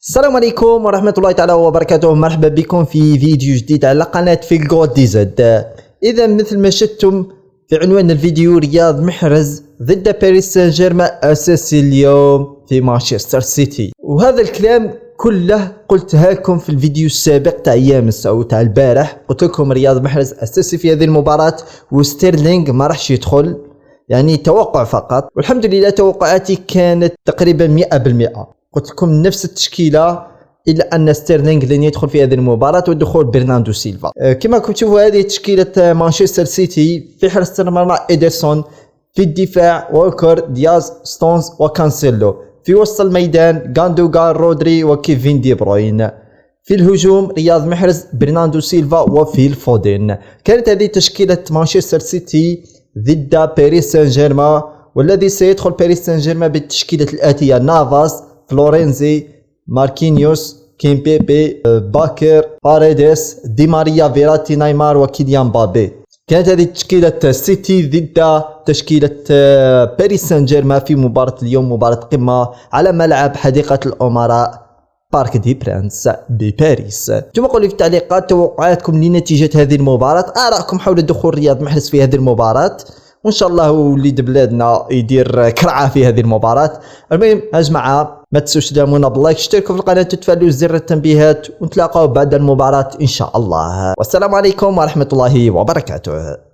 السلام عليكم ورحمة الله تعالى وبركاته. مرحبا بكم في فيديو جديد على قناة فيلغو دي زد. إذا مثل ما شفتم في عنوان الفيديو، رياض محرز ضد باريس سان جيرمان أساسي اليوم في مانشستر سيتي، وهذا الكلام كله قلتها لكم في الفيديو السابق تاع يامس او تاع البارح. قلت لكم رياض محرز أساسي في هذه المباراة وستيرلينغ ما راحش يدخل، يعني توقع فقط، والحمد لله توقعاتي كانت تقريبا 100%. قلت لكم نفس التشكيله الا ان ستيرلينغ لن يدخل في هذه المباراه ودخول برناردو سيلفا. كما راكم تشوفوا هذه تشكيله مانشستر سيتي. في حراسه المرمى إيدرسون، في الدفاع ووكر، دياز، ستونز وكانسيلو، في وسط الميدان غاندوغان، رودري وكيفين دي بروين، في الهجوم رياض محرز، برناردو سيلفا وفيل فودين. كانت هذه تشكيله مانشستر سيتي ضد باريس سان جيرمان، والذي سيدخل باريس سان جيرمان بالتشكيله الاتيه: نافاس، فلورينزي، ماركينيوس، كيمبيبي، باكر، باريديس، دي ماريا، فيراتي، نيمار وكيليان بابي. كانت هذه تشكيلة سيتي ضد تشكيلة باريس سان جيرمان في مباراة اليوم، مباراة قمة على ملعب حديقة الأمراء بارك دي برانس بباريس. ثم قولوا لي في التعليقات توقعاتكم لنتيجة هذه المباراة، آراءكم حول دخول رياض محرز في هذه المباراة، وان شاء الله وليد بلادنا يدير كرعه في هذه المباراه. المهم يا جماعه ما تنسوش تدعمونا باللايك، اشتركوا في القناه وتفعلوا زر التنبيهات، ونتلاقاو بعد المباراه ان شاء الله. والسلام عليكم ورحمه الله وبركاته.